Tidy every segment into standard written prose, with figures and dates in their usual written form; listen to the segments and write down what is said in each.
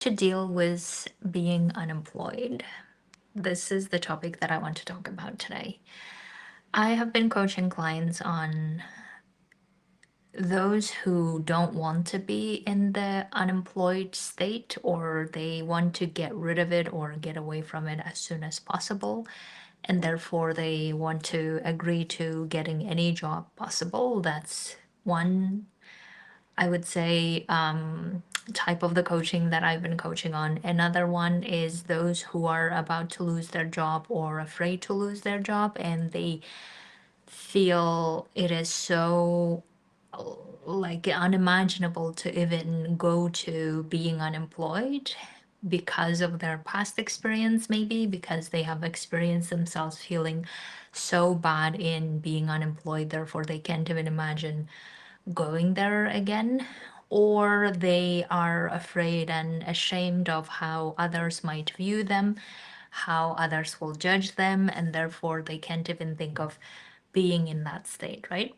to deal with being unemployed. This is the topic that I want to talk about today. I have been coaching clients on those who don't want to be in the unemployed state, or they want to get rid of it or get away from it as soon as possible. And therefore, they want to agree to getting any job possible. That's one, I would say, type of the coaching that I've been coaching on. Another one is those who are about to lose their job or afraid to lose their job, and they feel it is so like unimaginable to even go to being unemployed because of their past experience, maybe because they have experienced themselves feeling so bad in being unemployed, therefore they can't even imagine going there again, or they are afraid and ashamed of how others might view them, how others will judge them, and therefore they can't even think of being in that state, right?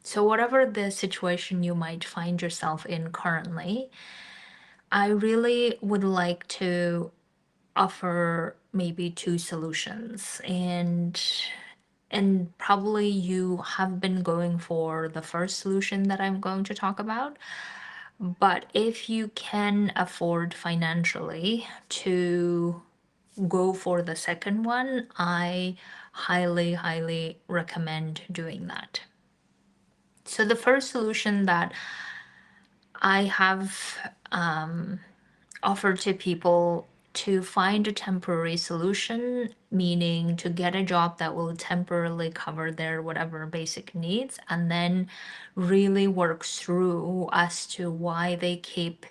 So, whatever the situation you might find yourself in currently, I really would like to offer maybe two solutions, and probably you have been going for the first solution that I'm going to talk about. But if you can afford financially to go for the second one, I highly, highly recommend doing that. So, the first solution that I have offer to people to find a temporary solution, meaning to get a job that will temporarily cover their whatever basic needs, and then really work through as to why they keep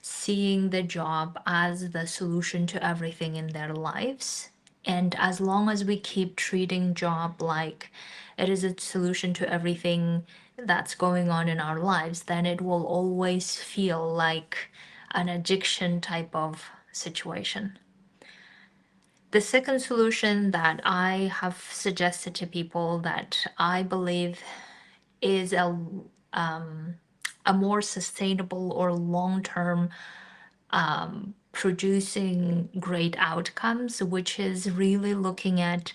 seeing the job as the solution to everything in their lives. And as long as we keep treating job like it is a solution to everything that's going on in our lives, then it will always feel like an addiction type of situation. The second solution that I have suggested to people that I believe is a more sustainable or long term producing great outcomes, which is really looking at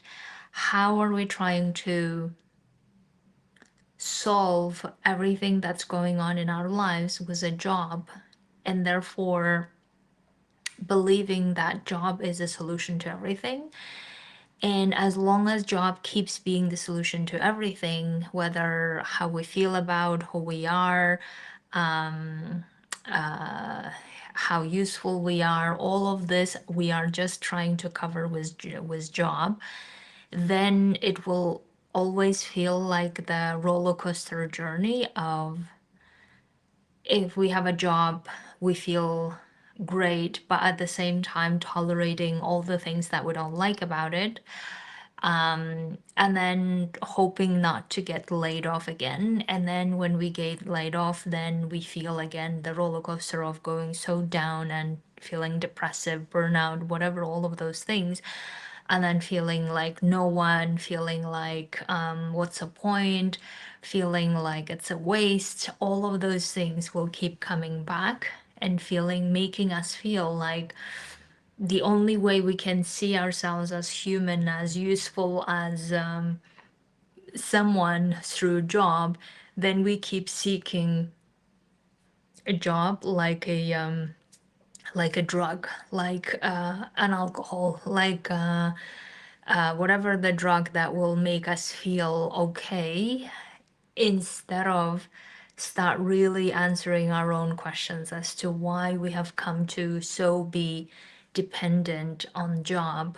how are we trying to solve everything that's going on in our lives with a job, and therefore believing that job is a solution to everything. And as long as job keeps being the solution to everything, whether how we feel about who we are, how useful we are, all of this we are just trying to cover with job, then it will always feel like the roller coaster journey of, if we have a job, we feel great, but at the same time tolerating all the things that we don't like about it. And then hoping not to get laid off again. And then when we get laid off, then we feel again the roller coaster of going so down and feeling depressive, burnout, whatever, all of those things. And then feeling like no one, feeling like what's the point, feeling like it's a waste. All of those things will keep coming back and making us feel like the only way we can see ourselves as human, as useful, as someone through job, then we keep seeking a job like a drug, like an alcohol, like whatever the drug that will make us feel okay, instead of start really answering our own questions as to why we have come to so be dependent on job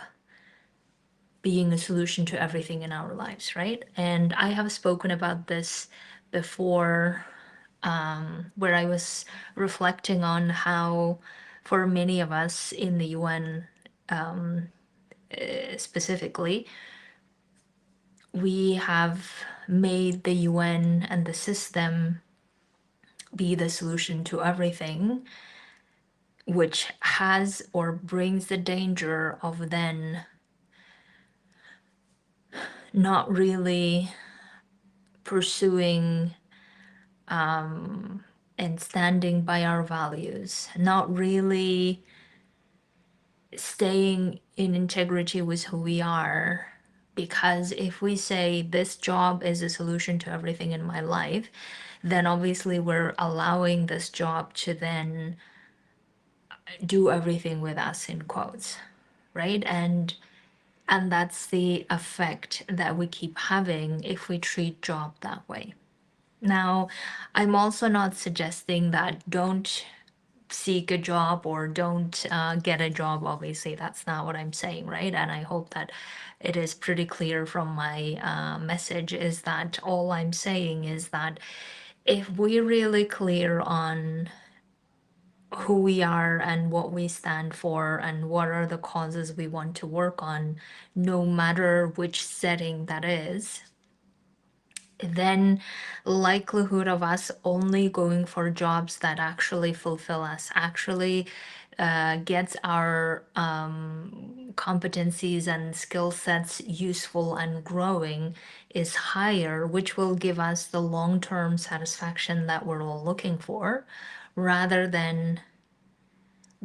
being a solution to everything in our lives, right? And I have spoken about this before, where I was reflecting on how, for many of us in the UN specifically, we have made the UN and the system be the solution to everything, which has or brings the danger of then not really pursuing and standing by our values, not really staying in integrity with who we are. Because if we say this job is a solution to everything in my life, then obviously we're allowing this job to then do everything with us in quotes, right? And that's the effect that we keep having if we treat job that way. Now, I'm also not suggesting that don't seek a job or don't get a job. Obviously, that's not what I'm saying, right? And I hope that it is pretty clear from my message is that all I'm saying is that if we're really clear on who we are and what we stand for and what are the causes we want to work on, no matter which setting that is, then likelihood of us only going for jobs that actually fulfill us, actually gets our competencies and skill sets useful and growing is higher, which will give us the long-term satisfaction that we're all looking for, rather than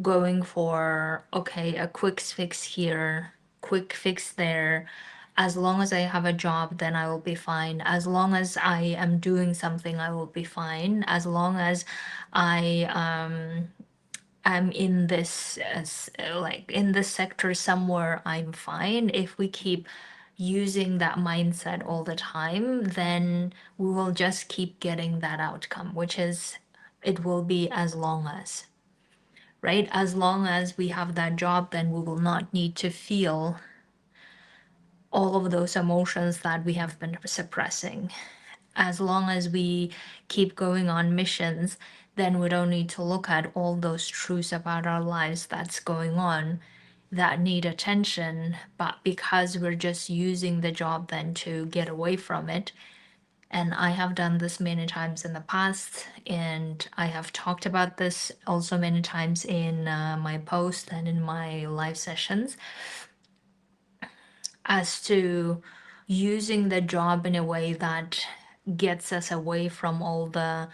going for, okay, a quick fix here, quick fix there. As long as I have a job, then I will be fine. As long as I am doing something, I will be fine. As long as I am in this like in this sector somewhere, I'm fine. If we keep using that mindset all the time, then we will just keep getting that outcome, which is it will be as long as, right? As long as we have that job, then we will not need to feel all of those emotions that we have been suppressing. As long as we keep going on missions, then we don't need to look at all those truths about our lives that's going on that need attention. But because we're just using the job then to get away from it, and I have done this many times in the past, and I have talked about this also many times in my post and in my live sessions, as to using the job in a way that gets us away from all the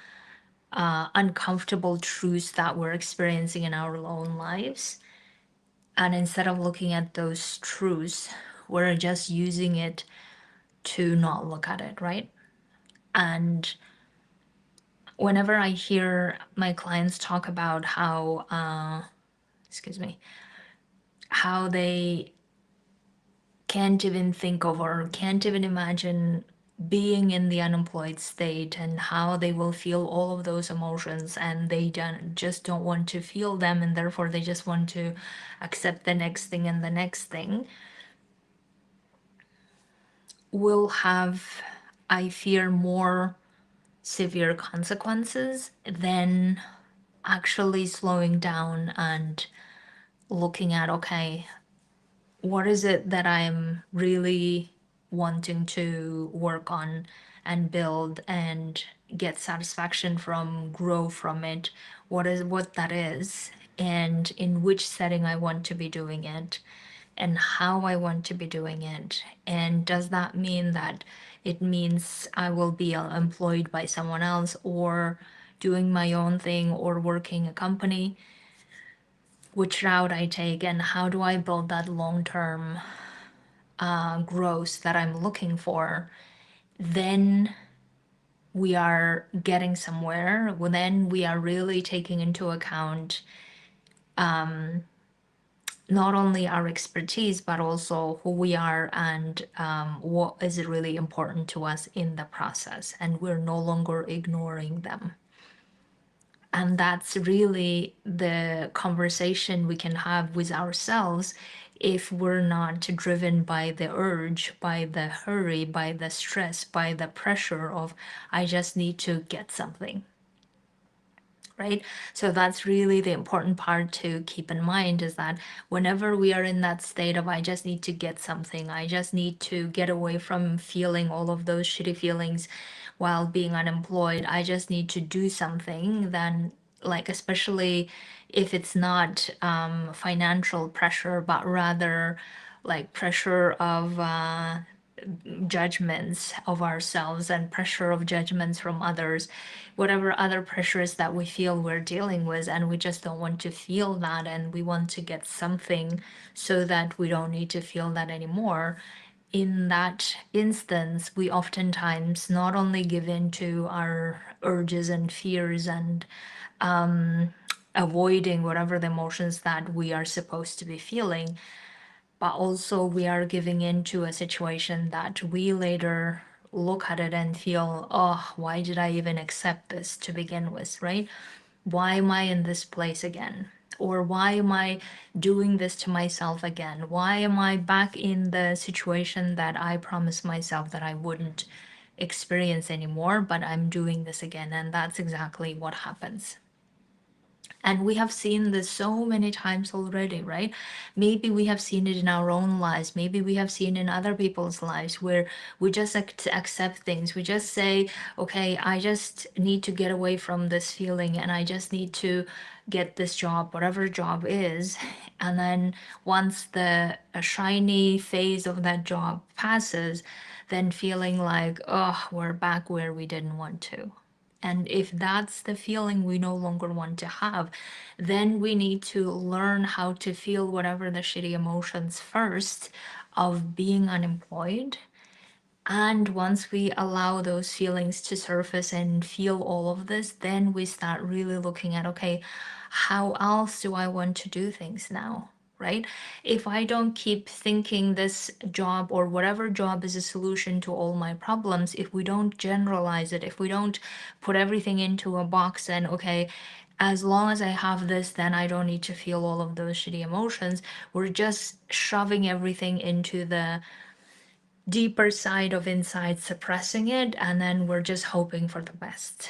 uncomfortable truths that we're experiencing in our own lives. And instead of looking at those truths, we're just using it to not look at it, right? And whenever I hear my clients talk about how, excuse me, how they can't even think of or can't even imagine being in the unemployed state and how they will feel all of those emotions and they just don't want to feel them and therefore they just want to accept the next thing and the next thing, will have, I fear, more severe consequences than actually slowing down and looking at, okay, what is it that I'm really wanting to work on and build and get satisfaction from, grow from it, what that is, and in which setting I want to be doing it, and how I want to be doing it. And does that mean that it means I will be employed by someone else or doing my own thing or working a company? Which route I take and how do I build that long-term growth that I'm looking for, then we are getting somewhere. Well, then we are really taking into account not only our expertise, but also who we are and what is really important to us in the process. And we're no longer ignoring them. And that's really the conversation we can have with ourselves if we're not driven by the urge, by the hurry, by the stress, by the pressure of, I just need to get something, right? So that's really the important part to keep in mind is that whenever we are in that state of, I just need to get something, I just need to get away from feeling all of those shitty feelings while being unemployed, I just need to do something, then, like, especially if it's not financial pressure, but rather like pressure of judgments of ourselves and pressure of judgments from others, whatever other pressures that we feel we're dealing with, and we just don't want to feel that, and we want to get something so that we don't need to feel that anymore. In that instance, we oftentimes not only give in to our urges and fears and avoiding whatever the emotions that we are supposed to be feeling, but also we are giving into a situation that we later look at it and feel, oh, why did I even accept this to begin with, right? Why am I in this place again? Or why am I doing this to myself again? Why am I back in the situation that I promised myself that I wouldn't experience anymore, but I'm doing this again? And that's exactly what happens. And we have seen this so many times already, right? Maybe we have seen it in our own lives. Maybe we have seen in other people's lives where we just accept things. We just say, okay, I just need to get away from this feeling and I just need to get this job, whatever job is. And then once the a shiny phase of that job passes, then feeling like, oh, we're back where we didn't want to. And if that's the feeling we no longer want to have, then we need to learn how to feel whatever the shitty emotions first of being unemployed. And once we allow those feelings to surface and feel all of this, then we start really looking at, okay, how else do I want to do things now? Right? If I don't keep thinking this job or whatever job is a solution to all my problems, if we don't generalize it, if we don't put everything into a box and, okay, as long as I have this, then I don't need to feel all of those shitty emotions, we're just shoving everything into the deeper side of inside, suppressing it, and then we're just hoping for the best.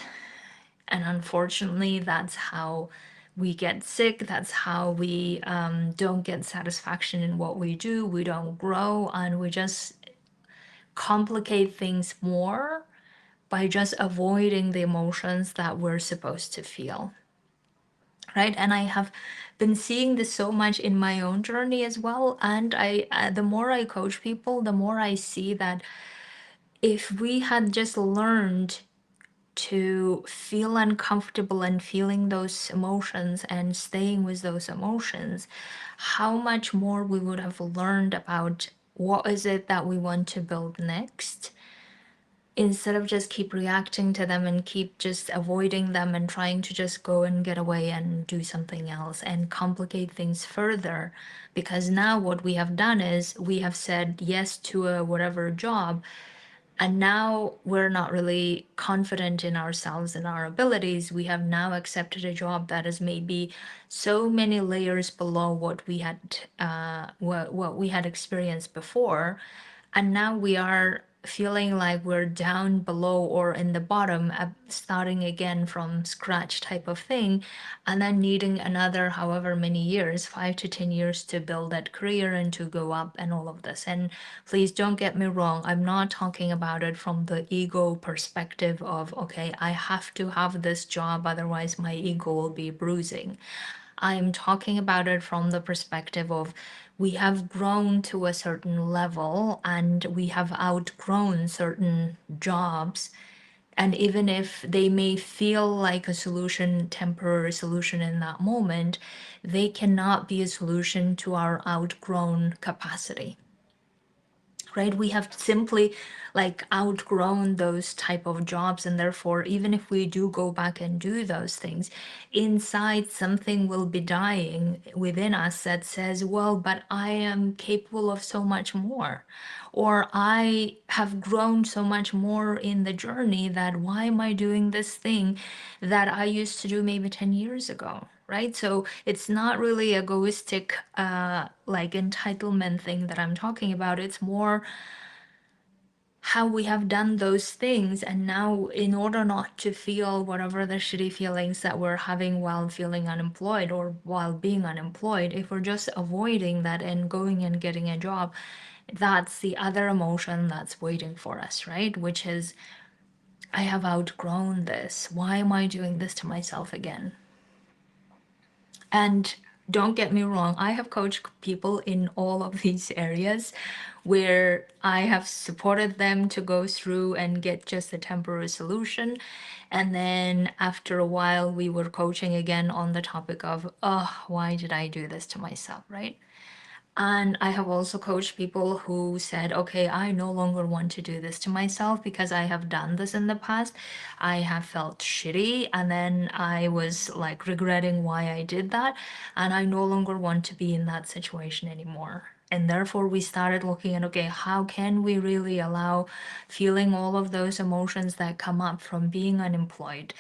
And unfortunately, that's how we get sick. That's how we don't get satisfaction in what we do. We don't grow, and we just complicate things more by just avoiding the emotions that we're supposed to feel. Right? And I have been seeing this so much in my own journey as well. And the more I coach people, the more I see that if we had just learned to feel uncomfortable and feeling those emotions and staying with those emotions, how much more we would have learned about what is it that we want to build next, instead of just keep reacting to them and keep just avoiding them and trying to just go and get away and do something else and complicate things further. Because now what we have done is we have said yes to a whatever job, and now we're not really confident in ourselves and our abilities. We have now accepted a job that is maybe so many layers below what we had what we had experienced before, and now we are feeling like we're down below or in the bottom, starting again from scratch type of thing, and then needing another however many years, 5 to 10 years, to build that career and to go up and all of this. And please don't get me wrong, I'm not talking about it from the ego perspective of, okay, I have to have this job, otherwise my ego will be bruising. I'm talking about it from the perspective of we have grown to a certain level and we have outgrown certain jobs. And even if they may feel like a solution, temporary solution in that moment, they cannot be a solution to our outgrown capacity, right? We have simply like outgrown those type of jobs, and therefore even if we do go back and do those things, inside something will be dying within us that says, well, but I am capable of so much more, or I have grown so much more in the journey, that why am I doing this thing that I used to do maybe 10 years ago? Right? So it's not really egoistic, like entitlement thing that I'm talking about. It's more how we have done those things. And now, in order not to feel whatever the shitty feelings that we're having while feeling unemployed or while being unemployed, if we're just avoiding that and going and getting a job, that's the other emotion that's waiting for us, right? Which is, I have outgrown this. Why am I doing this to myself again? And don't get me wrong, I have coached people in all of these areas where I have supported them to go through and get just a temporary solution. And then after a while, we were coaching again on the topic of, oh, why did I do this to myself, right? And I have also coached people who said, okay, I no longer want to do this to myself because I have done this in the past. I have felt shitty. And then I was like regretting why I did that. And I no longer want to be in that situation anymore. And therefore, we started looking at, okay, how can we really allow feeling all of those emotions that come up from being unemployed?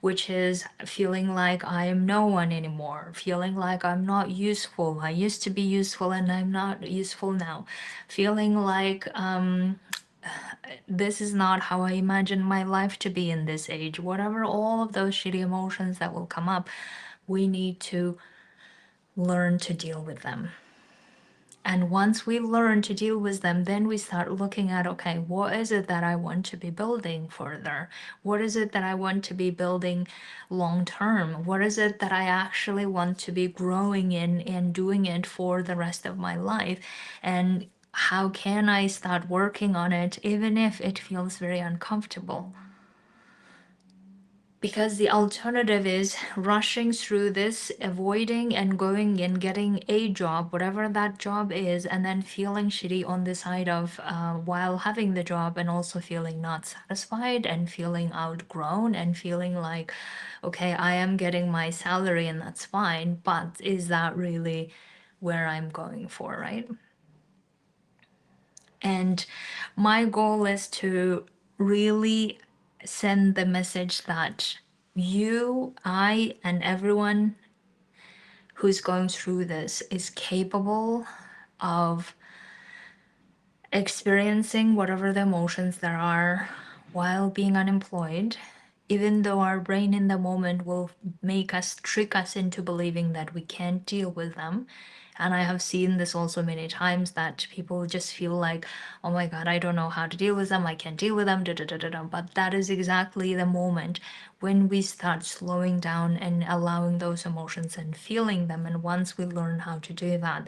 Which is feeling like I am no one anymore, feeling like I'm not useful. I used to be useful and I'm not useful now. Feeling like this is not how I imagine my life to be in this age. Whatever, all of those shitty emotions that will come up, we need to learn to deal with them. And once we learn to deal with them, then we start looking at, okay, what is it that I want to be building further? What is it that I want to be building long term? What is it that I actually want to be growing in and doing it for the rest of my life? And how can I start working on it, even if it feels very uncomfortable? Because the alternative is rushing through this, avoiding and going and getting a job, whatever that job is, and then feeling shitty on the side of while having the job, and also feeling not satisfied and feeling outgrown and feeling like, okay, I am getting my salary and that's fine, but is that really where I'm going for, right? And my goal is to really send the message that you, I, and everyone who's going through this is capable of experiencing whatever the emotions there are while being unemployed, even though our brain in the moment will make us trick us into believing that we can't deal with them. And I have seen this also many times that people just feel like, oh my God, I don't know how to deal with them. I can't deal with them. Da, da, da, da, da. But that is exactly the moment when we start slowing down and allowing those emotions and feeling them. And once we learn how to do that,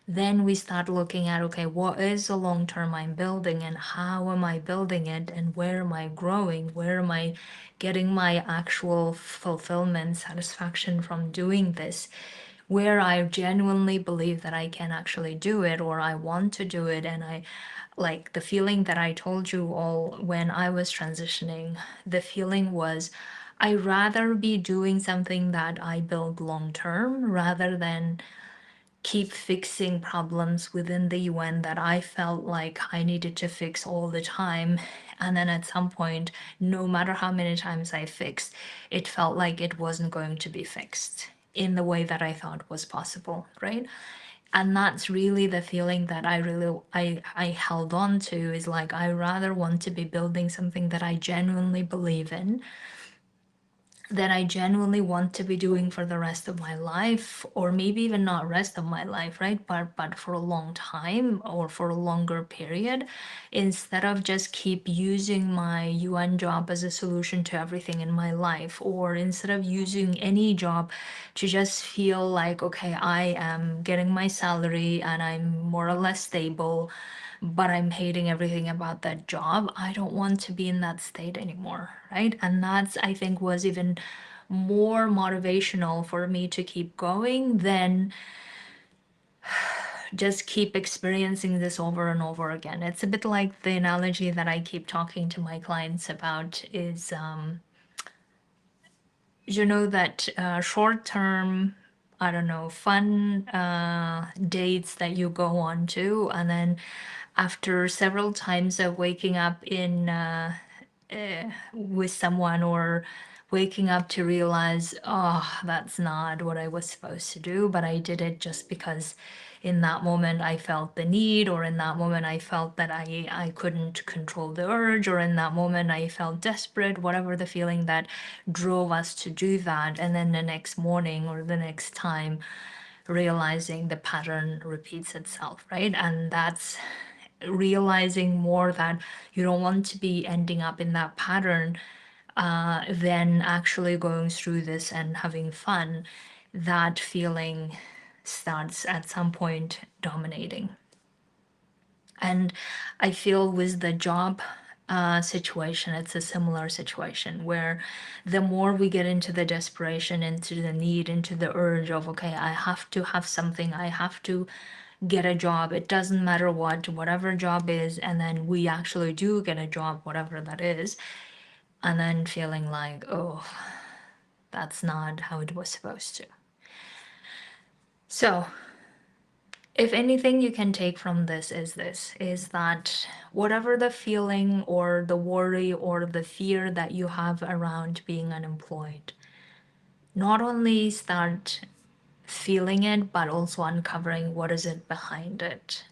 then we start looking at, okay, what is the long term I'm building and how am I building it and where am I growing? Where am I getting my actual fulfillment, satisfaction from doing this? Where I genuinely believe that I can actually do it or I want to do it. And I like the feeling that I told you all when I was transitioning, the feeling was I rather be doing something that I build long term rather than keep fixing problems within the UN that I felt like I needed to fix all the time. And then at some point, no matter how many times I fixed, it felt like it wasn't going to be fixed in the way that I thought was possible, right? And that's really the feeling that I held on to, is like I rather want to be building something that I genuinely believe in, that I genuinely want to be doing for the rest of my life, or maybe even not rest of my life, right? But for a long time or for a longer period, instead of just keep using my UN job as a solution to everything in my life, or instead of using any job to just feel like, okay, I am getting my salary and I'm more or less stable, but I'm hating everything about that job. I don't want to be in that state anymore, right? And that's, I think, was even more motivational for me to keep going than just keep experiencing this over and over again. It's a bit like the analogy that I keep talking to my clients about is you know that short term, I don't know, fun dates that you go on to, and then after several times of waking up in with someone, or waking up to realize, oh, that's not what I was supposed to do, but I did it just because in that moment I felt the need, or in that moment I felt that I couldn't control the urge, or in that moment I felt desperate, whatever the feeling that drove us to do that. And then the next morning or the next time, realizing the pattern repeats itself, right? And that's realizing more that you don't want to be ending up in that pattern than actually going through this and having fun. That feeling starts at some point dominating. And I feel with the job situation, it's a similar situation where the more we get into the desperation, into the need, into the urge of, okay, I have to have something, I have to get a job. It doesn't matter what, whatever job is. And then we actually do get a job, whatever that is. And then feeling like, oh, that's not how it was supposed to. So, if anything you can take from this is that whatever the feeling or the worry or the fear that you have around being unemployed, not only start feeling it, but also uncovering what is it behind it.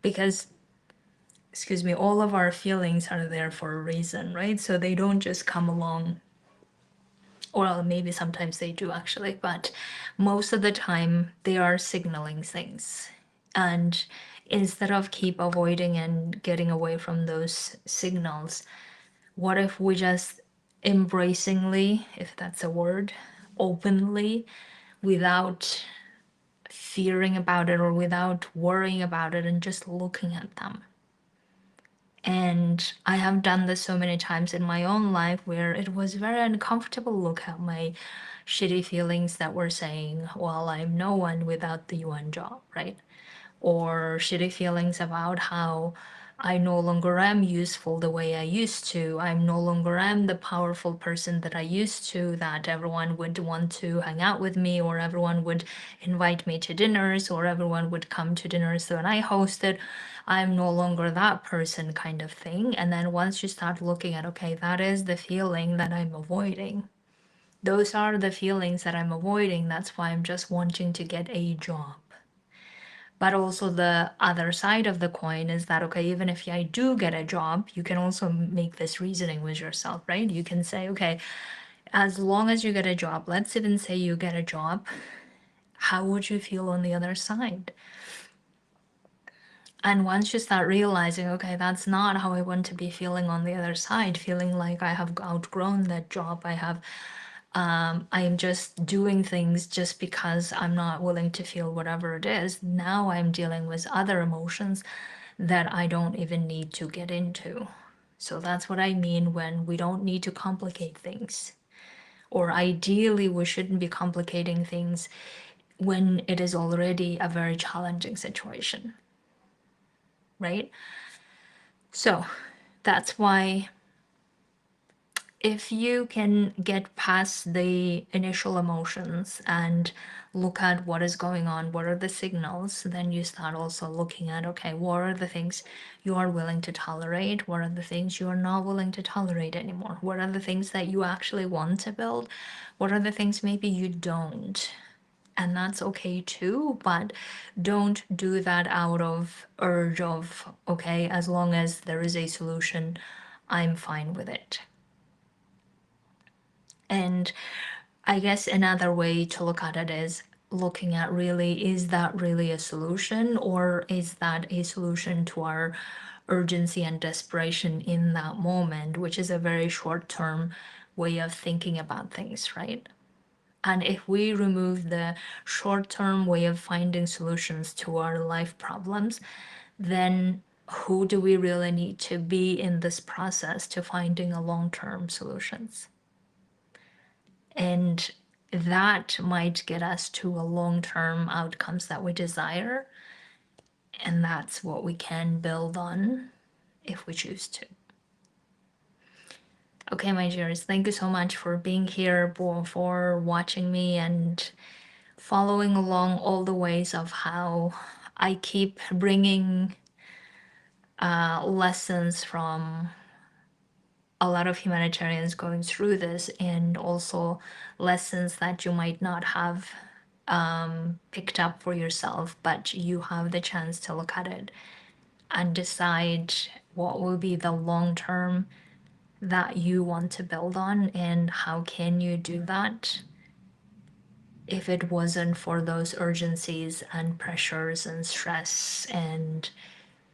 Because, excuse me, all of our feelings are there for a reason, right? So they don't just come along, or maybe sometimes they do actually, but most of the time they are signaling things. And instead of keep avoiding and getting away from those signals, what if we just embracingly, if that's a word, openly, without fearing about it or without worrying about it, and just looking at them? And I have done this so many times in my own life where it was very uncomfortable to look at my shitty feelings that were saying, well, I'm no one without the UN job, right? Or shitty feelings about how I no longer am useful the way I used to. I'm no longer am the powerful person that I used to, that everyone would want to hang out with me, or everyone would invite me to dinners, or everyone would come to dinners that I hosted. I'm no longer that person, kind of thing. And then once you start looking at, okay, that is the feeling that I'm avoiding. Those are the feelings that I'm avoiding. That's why I'm just wanting to get a job. But also the other side of the coin is that, okay, even if I do get a job, you can also make this reasoning with yourself, right? You can say, okay, as long as you get a job, let's even say you get a job, how would you feel on the other side? And once you start realizing, okay, that's not how I want to be feeling on the other side, feeling like I have outgrown that job, I am just doing things just because I'm not willing to feel whatever it is. Now I'm dealing with other emotions that I don't even need to get into. So that's what I mean when we don't need to complicate things. Or ideally, we shouldn't be complicating things when it is already a very challenging situation, right? So that's why if you can get past the initial emotions and look at what is going on, what are the signals, then you start also looking at, okay, what are the things you are willing to tolerate? What are the things you are not willing to tolerate anymore? What are the things that you actually want to build? What are the things maybe you don't? And that's okay too, but don't do that out of urge of, okay, as long as there is a solution, I'm fine with it. And I guess another way to look at it is looking at really, is that really a solution, or is that a solution to our urgency and desperation in that moment, which is a very short term way of thinking about things, right? And if we remove the short term way of finding solutions to our life problems, then who do we really need to be in this process to finding a long term solutions? And that might get us to a long term outcomes that we desire. And that's what we can build on if we choose to. Okay, my dears, thank you so much for being here, for watching me and following along all the ways of how I keep bringing lessons from a lot of humanitarians going through this, and also lessons that you might not have picked up for yourself, but you have the chance to look at it and decide what will be the long term that you want to build on, and how can you do that if it wasn't for those urgencies and pressures and stress and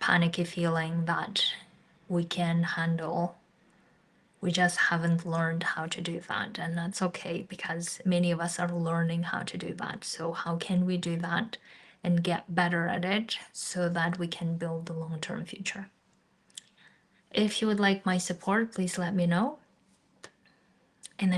panicky feeling that we can handle We just haven't learned how to do that. And that's okay because many of us are learning how to do that. So, how can we do that and get better at it so that we can build the long term future? If you would like my support, please let me know. In the